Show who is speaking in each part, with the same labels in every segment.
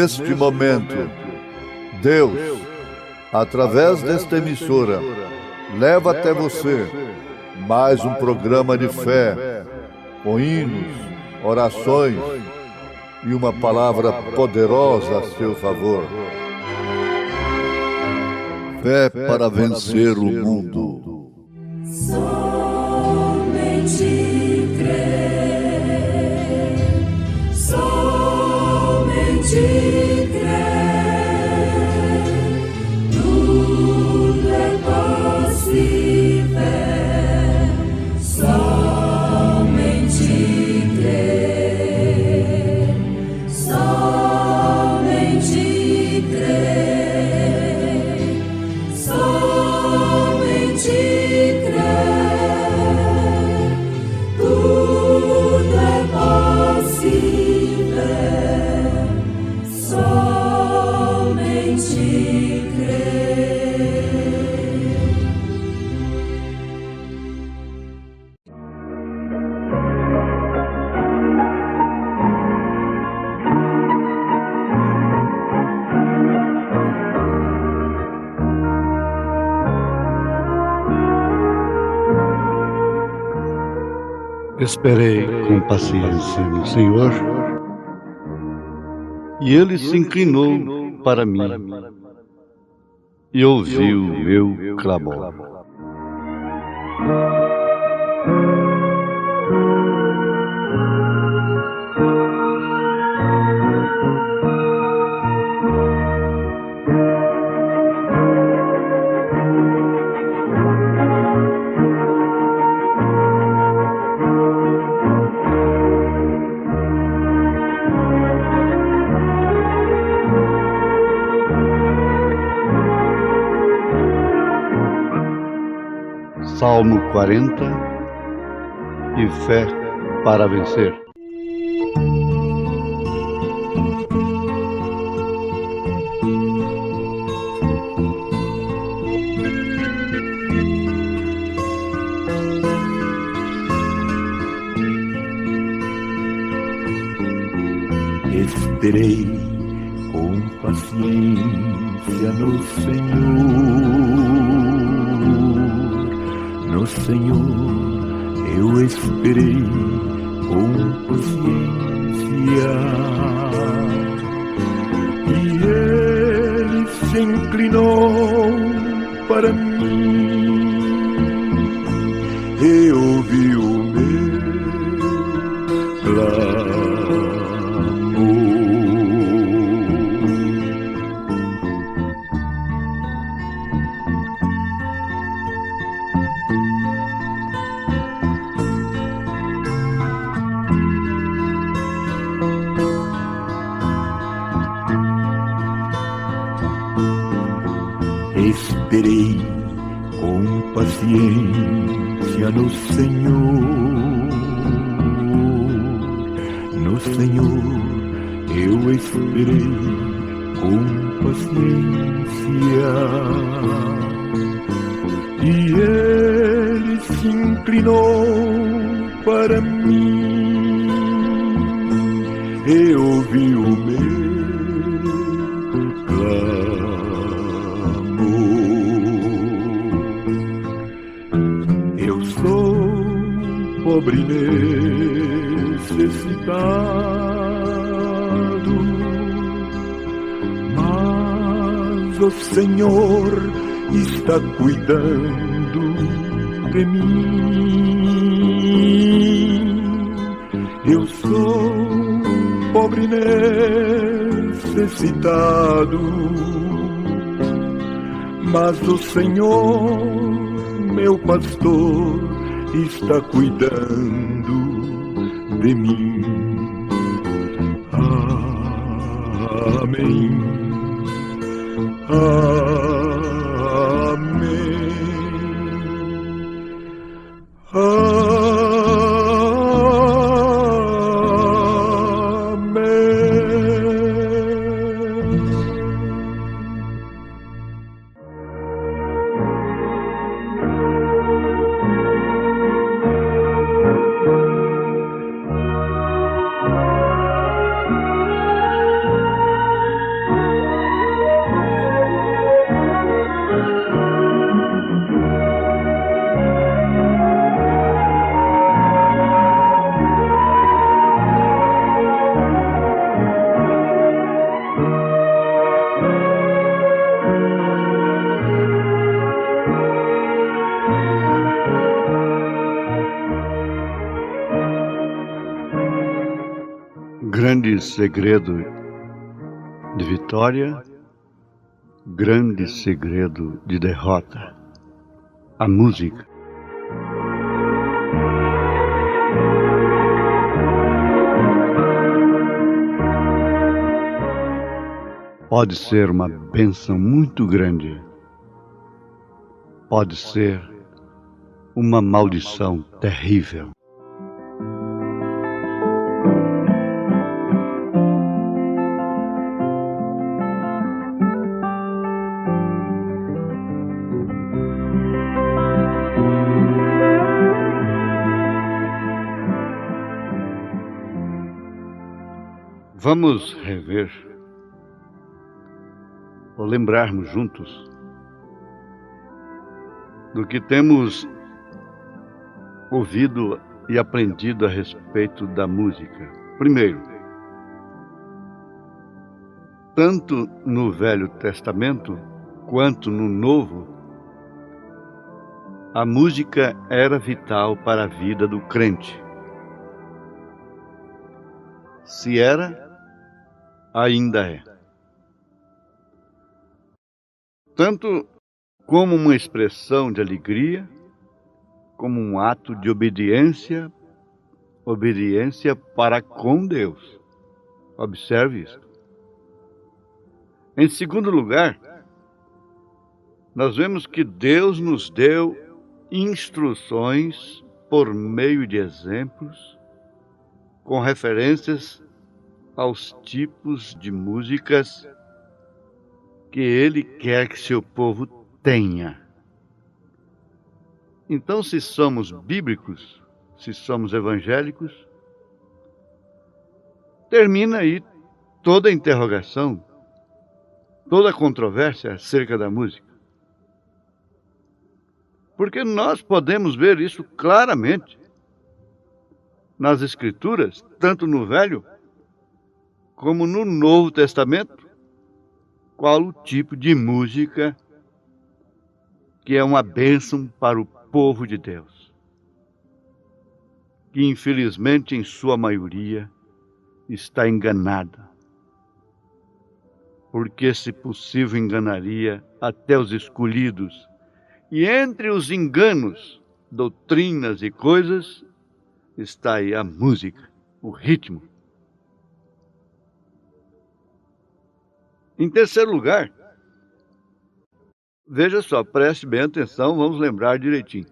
Speaker 1: neste momento, Deus, através desta emissora, leva até você mais um programa de fé, com hinos, orações e uma palavra poderosa a seu favor. Fé para vencer o mundo.
Speaker 2: Somente crer, somente crer, tudo é possível, somente crer, somente crer, somente crer, tudo é possível, somente crer.
Speaker 3: Esperei com paciência no Senhor, e Ele se inclinou para mim e ouviu o meu clamor. Salmo 40 e fé para vencer.
Speaker 4: Esperei com paciência no Senhor. No Senhor eu esperei com paciência, e Ele se inclinou para mim e ouviu o meu clamor. Esperei com paciência no Senhor. No Senhor eu esperei com paciência, e Ele se inclinou para mim e ouviu o meu pobre necessitado, mas o Senhor está cuidando de mim. Eu sou pobre necessitado, mas o Senhor, meu pastor, está cuidando de mim. Amém. Amém.
Speaker 3: grande segredo de vitória, grande segredo de derrota: a música. Pode ser uma bênção muito grande, pode ser uma maldição terrível. Vamos rever, ou lembrarmos juntos do que temos ouvido e aprendido a respeito da música. Primeiro, tanto no Velho Testamento quanto no Novo, a música era vital para a vida do crente. Se era, ainda é. Tanto como uma expressão de alegria, como um ato de obediência para com Deus. Observe isso. Em segundo lugar, nós vemos que Deus nos deu instruções por meio de exemplos, com referências aos tipos de músicas que Ele quer que seu povo tenha. Então, se somos bíblicos, se somos evangélicos, termina aí toda a interrogação, toda a controvérsia acerca da música. Porque nós podemos ver isso claramente nas Escrituras, tanto no Velho como no Novo Testamento, qual o tipo de música que é uma bênção para o povo de Deus, que infelizmente em sua maioria está enganada, porque se possível enganaria até os escolhidos. E entre os enganos, doutrinas e coisas, está aí a música, o ritmo. Em terceiro lugar, veja só, preste bem atenção, vamos lembrar direitinho.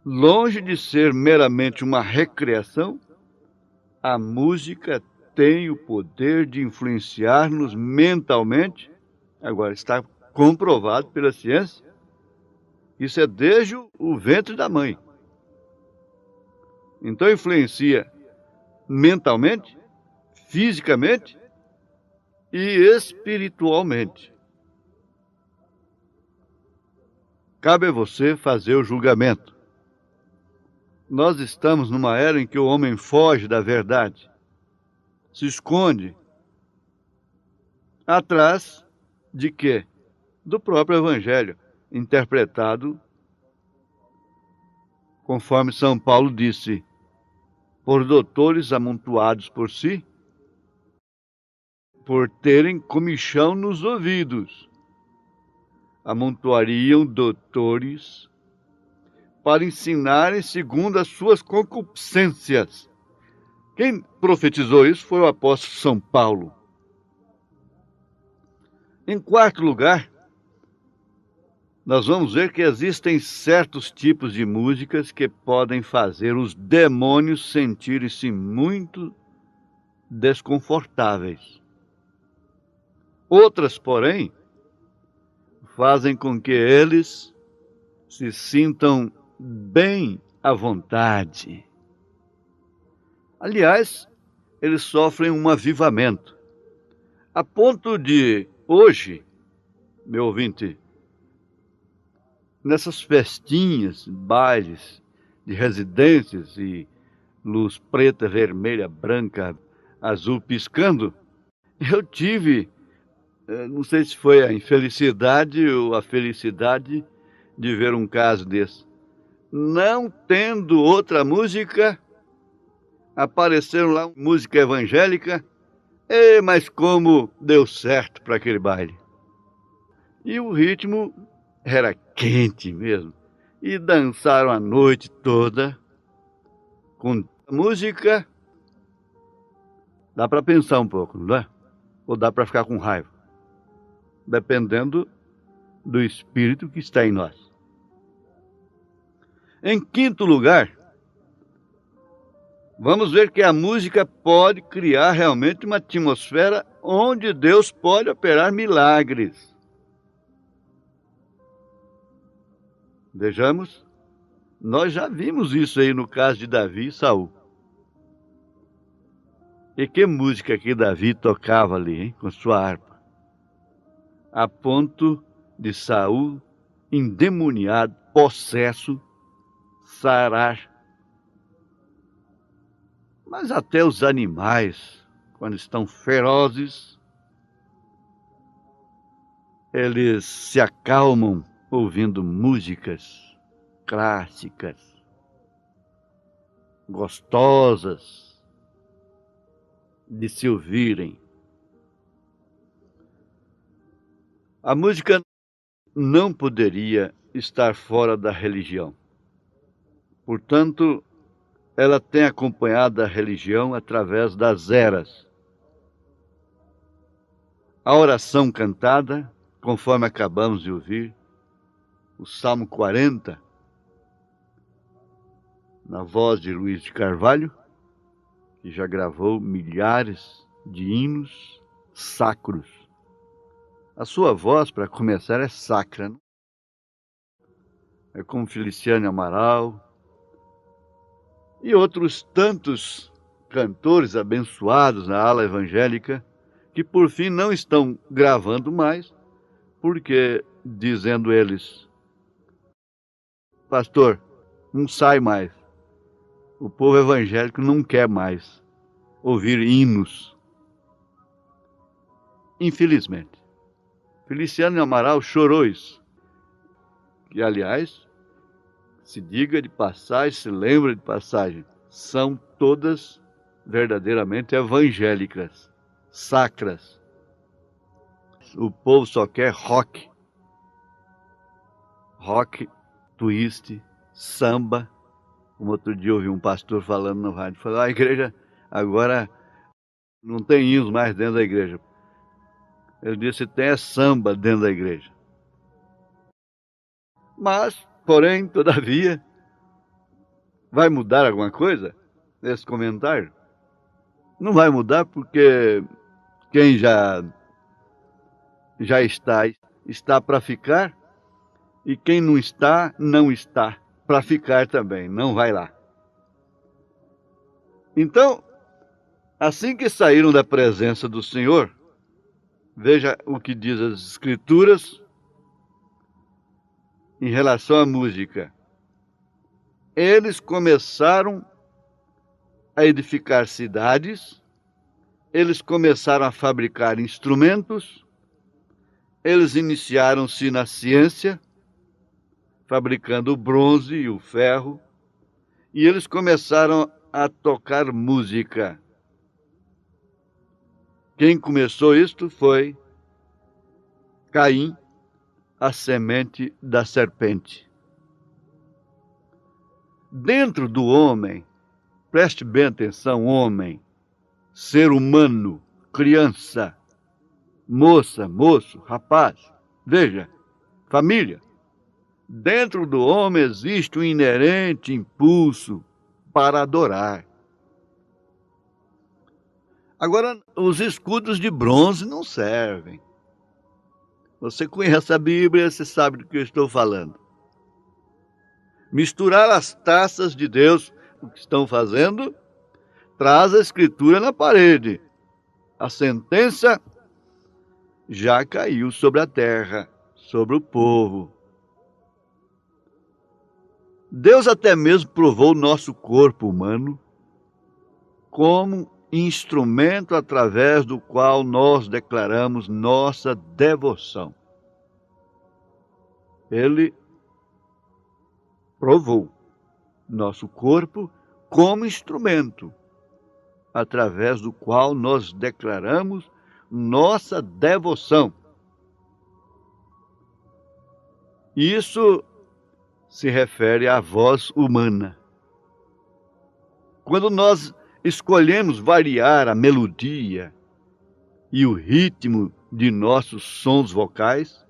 Speaker 3: Longe de ser meramente uma recreação, a música tem o poder de influenciar-nos mentalmente. Agora, está comprovado pela ciência. Isso é desde o ventre da mãe. Então, influencia mentalmente, fisicamente e espiritualmente. Cabe a você fazer o julgamento. Nós estamos numa era em que o homem foge da verdade, se esconde atrás de quê? Do próprio Evangelho, interpretado conforme São Paulo disse, por doutores amontoados por si, por terem comichão nos ouvidos. Amontoariam doutores para ensinarem segundo as suas concupiscências. Quem profetizou isso foi o apóstolo São Paulo. Em quarto lugar, nós vamos ver que existem certos tipos de músicas que podem fazer os demônios sentirem-se muito desconfortáveis. Outras, porém, fazem com que eles se sintam bem à vontade. Aliás, eles sofrem um avivamento, a ponto de, hoje, meu ouvinte, nessas festinhas, bailes de residências e luz preta, vermelha, branca, azul piscando, eu tive, não sei se foi a infelicidade ou a felicidade de ver um caso desse. Não tendo outra música, Apareceram lá música evangélica, mas como deu certo para aquele baile. E o ritmo era quente mesmo. E dançaram a noite toda com música. Dá para pensar um pouco, não é? Ou dá para ficar com raiva, dependendo do espírito que está em nós. Em quinto lugar, vamos ver que a música pode criar realmente uma atmosfera onde Deus pode operar milagres. Vejamos, nós já vimos isso aí no caso de Davi e Saul. E que música que Davi tocava ali, hein, com sua harpa, a ponto de Saul, endemoniado, possesso, sarar. Mas até os animais, quando estão ferozes, eles se acalmam ouvindo músicas clássicas, gostosas de se ouvirem. A música não poderia estar fora da religião. Portanto, ela tem acompanhado a religião através das eras. A oração cantada, conforme acabamos de ouvir, o Salmo 40, na voz de Luiz de Carvalho, que já gravou milhares de hinos sacros. A sua voz, para começar, é sacra. É como Feliciano Amaral e outros tantos cantores abençoados na ala evangélica, que por fim não estão gravando mais, porque, dizendo eles, pastor, não sai mais. O povo evangélico não quer mais ouvir hinos. Infelizmente. Feliciano Amaral chorou isso. Que, aliás, se diga de passagem, se lembra de passagem, são todas verdadeiramente evangélicas, sacras. O povo só quer rock. Rock, twist, samba. Como outro dia eu ouvi um pastor falando no rádio, falou, a igreja agora não tem hinos mais dentro da igreja. Ele disse, tem samba dentro da igreja. Mas, porém, todavia, vai mudar alguma coisa nesse comentário? Não vai mudar porque quem já está para ficar, e quem não está para ficar também, não vai lá. Então, assim que saíram da presença do Senhor, veja o que diz as Escrituras em relação à música. Eles começaram a edificar cidades, eles começaram a fabricar instrumentos, eles iniciaram-se na ciência, fabricando o bronze e o ferro, e eles começaram a tocar música. Quem começou isto foi Caim, a semente da serpente. Dentro do homem, preste bem atenção, homem, ser humano, criança, moça, moço, rapaz, veja, família. Dentro do homem existe um inerente impulso para adorar. Agora, os escudos de bronze não servem. Você conhece a Bíblia, você sabe do que eu estou falando. Misturar as taças de Deus, o que estão fazendo, traz a Escritura na parede. A sentença já caiu sobre a terra, sobre o povo. Deus até mesmo provou o nosso corpo humano como instrumento através do qual nós declaramos nossa devoção. Ele provou nosso corpo como instrumento através do qual nós declaramos nossa devoção. Isso se refere à voz humana. Quando nós escolhemos variar a melodia e o ritmo de nossos sons vocais,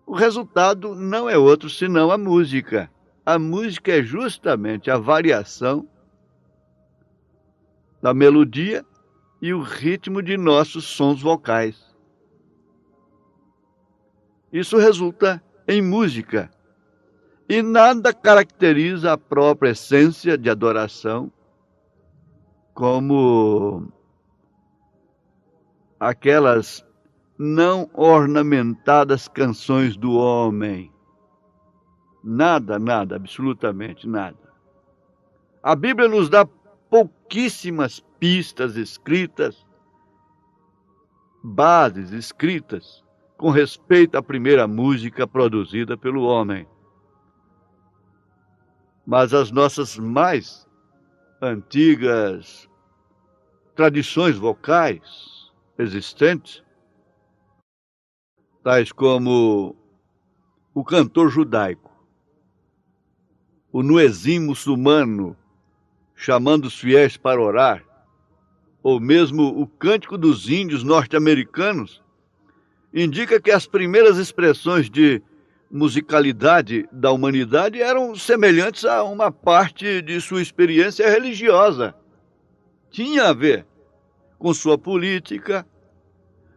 Speaker 3: o resultado não é outro senão a música. A música é justamente a variação da melodia e o ritmo de nossos sons vocais. Isso resulta em música. E nada caracteriza a própria essência de adoração como aquelas não ornamentadas canções do homem. Nada, absolutamente nada. A Bíblia nos dá pouquíssimas pistas escritas, bases escritas, com respeito à primeira música produzida pelo homem. Mas as nossas mais antigas tradições vocais existentes, tais como o cantor judaico, o nuezim muçulmano chamando os fiéis para orar, ou mesmo o cântico dos índios norte-americanos, indica que as primeiras expressões de musicalidade da humanidade eram semelhantes a uma parte de sua experiência religiosa. Tinha a ver com sua política,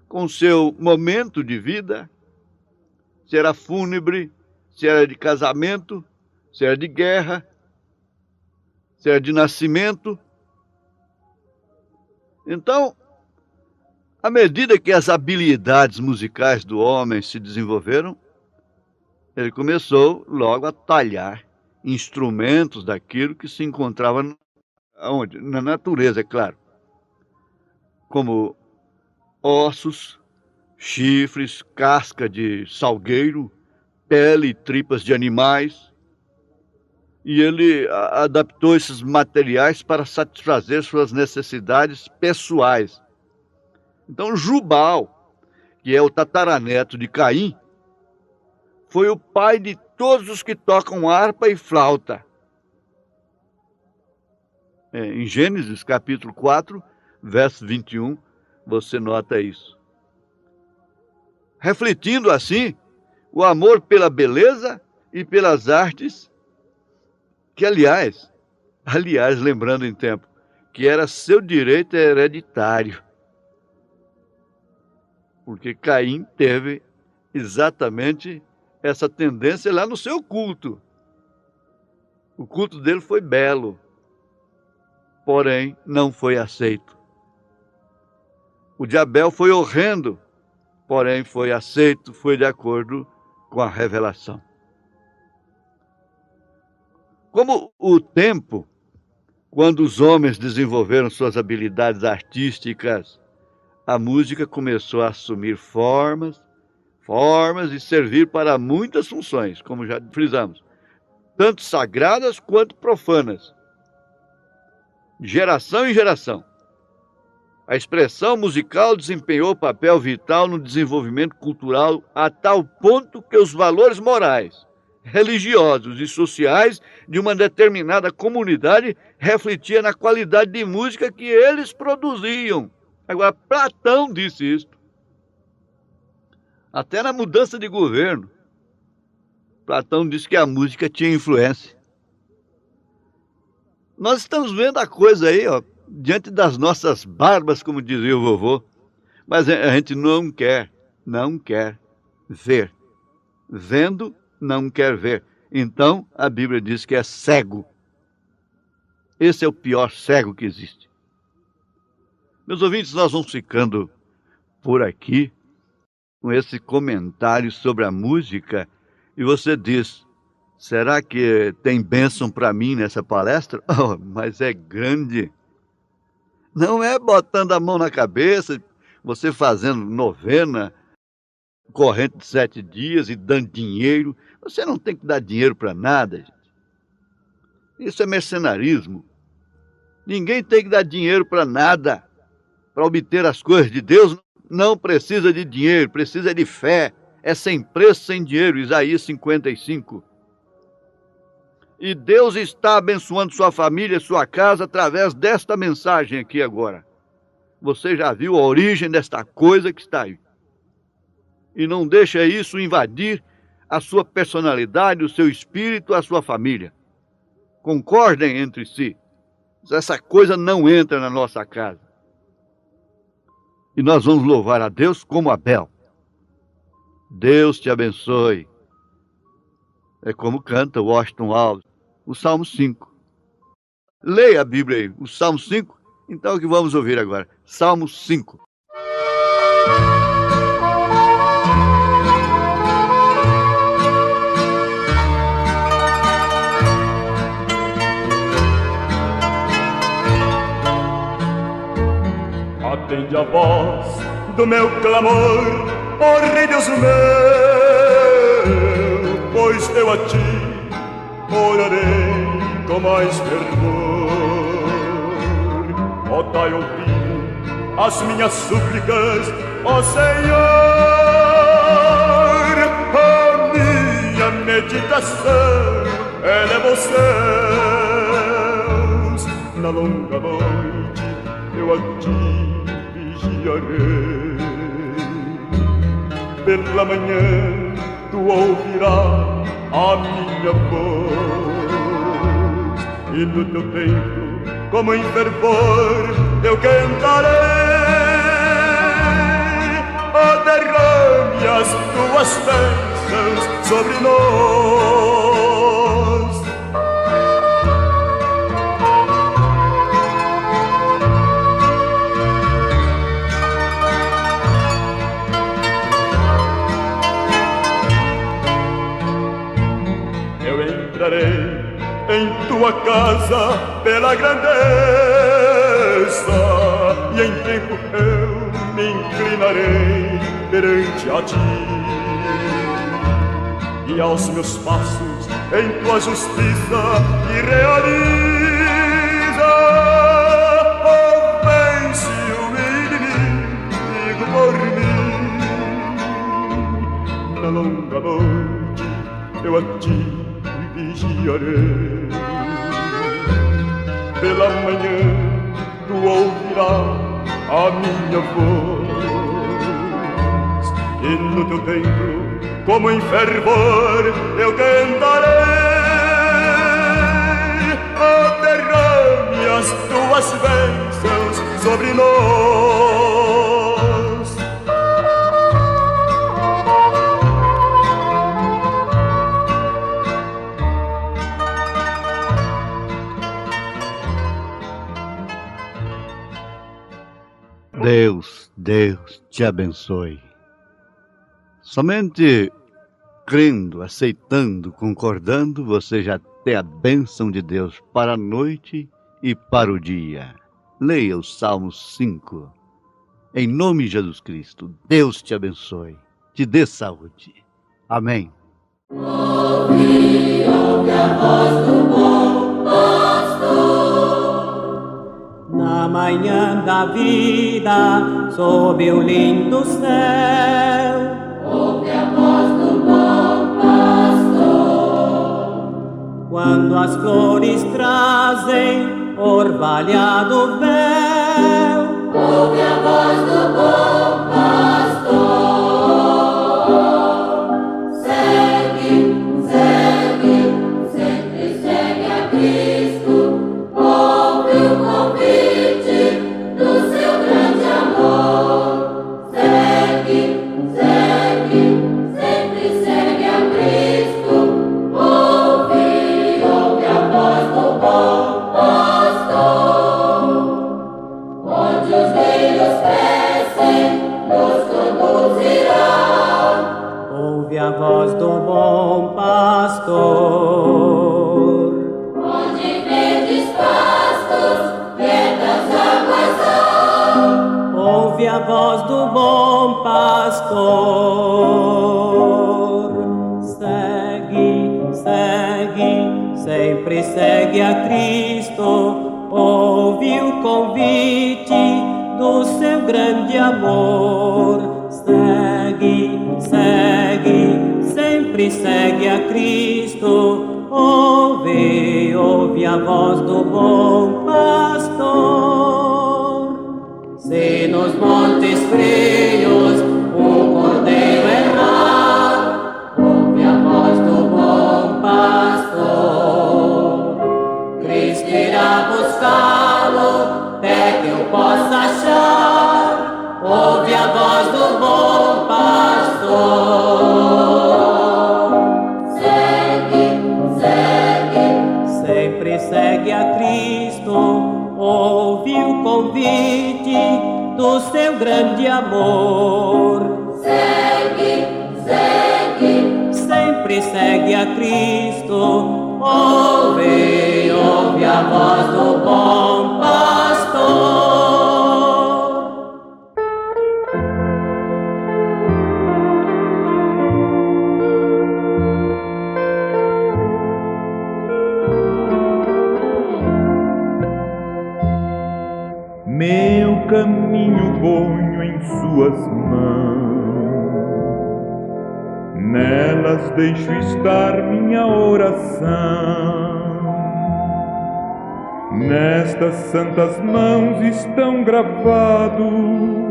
Speaker 3: com seu momento de vida, se era fúnebre, se era de casamento, se era de guerra, se era de nascimento. Então, à medida que as habilidades musicais do homem se desenvolveram, ele começou logo a talhar instrumentos daquilo que se encontrava aonde? Na natureza, é claro. Como ossos, chifres, casca de salgueiro, pele e tripas de animais. E ele adaptou esses materiais para satisfazer suas necessidades pessoais. Então, Jubal, que é o tataraneto de Caim, foi o pai de todos os que tocam harpa e flauta. Em Gênesis, capítulo 4, verso 21, você nota isso. Refletindo assim o amor pela beleza e pelas artes, que aliás, lembrando em tempo, que era seu direito hereditário. Porque Caim teve exatamente essa tendência lá no seu culto. O culto dele foi belo, porém não foi aceito. O de Abel foi horrendo, porém foi aceito, foi de acordo com a revelação. Como o tempo, quando os homens desenvolveram suas habilidades artísticas, a música começou a assumir formas e servir para muitas funções, como já frisamos, tanto sagradas quanto profanas, de geração em geração. A expressão musical desempenhou papel vital no desenvolvimento cultural a tal ponto que os valores morais, religiosos e sociais de uma determinada comunidade refletiam na qualidade de música que eles produziam. Agora, Platão disse isso. Até na mudança de governo, Platão disse que a música tinha influência. Nós estamos vendo a coisa aí, ó, diante das nossas barbas, como dizia o vovô, mas a gente não quer ver. Vendo, não quer ver. Então, a Bíblia diz que é cego. Esse é o pior cego que existe. Meus ouvintes, nós vamos ficando por aqui com esse comentário sobre a música, e você diz, será que tem bênção para mim nessa palestra? Oh, mas é grande. Não é botando a mão na cabeça, você fazendo novena, corrente de 7 dias e dando dinheiro. Você não tem que dar dinheiro para nada, gente. Isso é mercenarismo. Ninguém tem que dar dinheiro para nada. Para obter as coisas de Deus, não precisa de dinheiro, precisa de fé. É sem preço, sem dinheiro, Isaías 55. E Deus está abençoando sua família, sua casa, através desta mensagem aqui agora. Você já viu a origem desta coisa que está aí. E não deixa isso invadir a sua personalidade, o seu espírito, a sua família. Concordem entre si. Essa coisa não entra na nossa casa. E nós vamos louvar a Deus como Abel. Deus te abençoe. É como canta Washington Alves, o Salmo 5. Leia a Bíblia aí, o Salmo 5. Então é o que vamos ouvir agora. Salmo 5.
Speaker 4: Atende a voz do meu clamor, ó Rei Deus meu, pois eu a ti orarei com mais fervor. Ó, dai ouvido às minhas súplicas, ó Senhor. A minha meditação eleva os céus. Na longa noite eu a ti vigiarei. Pela manhã tu ouvirás a minha voz, e no teu templo, como em fervor, eu cantarei. Oh, derrame as tuas bênçãos sobre nós. Eu entrarei em tua casa pela grandeza, e em tempo eu me inclinarei perante a ti, e aos meus passos em tua justiça e realiza. Oh, vence o inimigo por mim. Na longa noite eu a ti vigiarei. Pela manhã tu ouvirás a minha voz, e no teu templo, como em fervor, eu cantarei. Oh, derrame as tuas bênçãos sobre nós.
Speaker 3: Deus te abençoe. Somente crendo, aceitando, concordando, você já tem a bênção de Deus para a noite e para o dia. Leia o Salmo 5. Em nome de Jesus Cristo, Deus te abençoe, te dê saúde. Amém.
Speaker 2: Ouve a voz do bom pastor.
Speaker 5: Na manhã da vida, sob o lindo céu,
Speaker 2: Ouve a voz do bom pastor.
Speaker 5: quando as flores trazem orvalhado véu,
Speaker 2: Ouve a voz do bom pastor. Segue, segue, sempre segue a Cristo. Ouve o convite do seu grande amor. Segue, segue, sempre segue a Cristo. Ouve a voz do bom pastor. Onde os rios crescem, nos conduzirá.
Speaker 5: ouve a voz do bom pastor.
Speaker 2: Onde verdes pastos, quietas águas há.
Speaker 5: Ouve a voz do bom pastor. Segue, segue, sempre segue a Cristo. ouve o convite do seu grande amor. Segue, segue, sempre segue a Cristo. Ouve, ouve a voz do bom pastor. Se nos montes frios o cordeiro errar, ouve a voz do bom pastor. Cristo irá buscá-lo até que eu possa achar. Ouve a voz do bom pastor. Segue, segue, sempre segue a Cristo. Ouve o convite do seu grande amor. Segue, segue, sempre segue a Cristo. Ouve, ouve a voz do bom pastor.
Speaker 4: Meu caminho ponho em suas mãos, nelas deixo estar minha oração. Nestas santas mãos estão gravados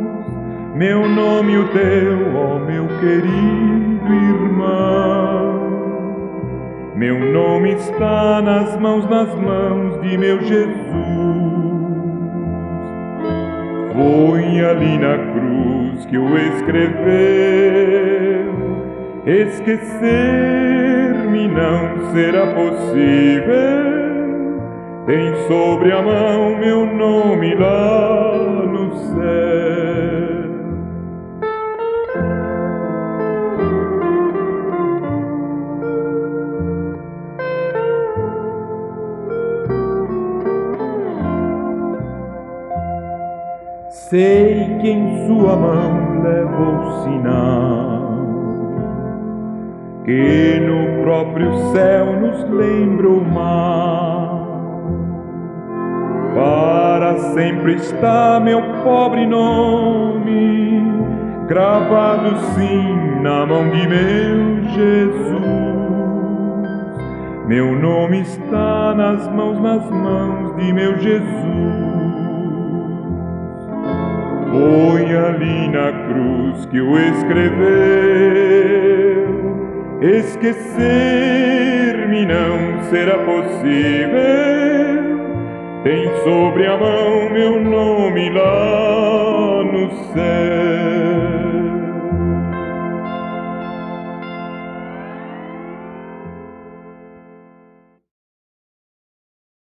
Speaker 4: meu nome e o teu, ó meu querido irmão. Meu nome está nas mãos de meu Jesus. Foi ali na cruz que o escreveu. Esquecer-me não será possível. Tem sobre a mão meu nome lá no céu. Sei que em sua mão leva o sinal que no próprio céu nos lembra o mar. Para sempre está meu pobre nome gravado sim na mão de meu Jesus. Meu nome está nas mãos de meu Jesus. Foi ali na cruz que o escreveu. Esquecer-me não será possível. Tem sobre a mão meu nome lá no céu.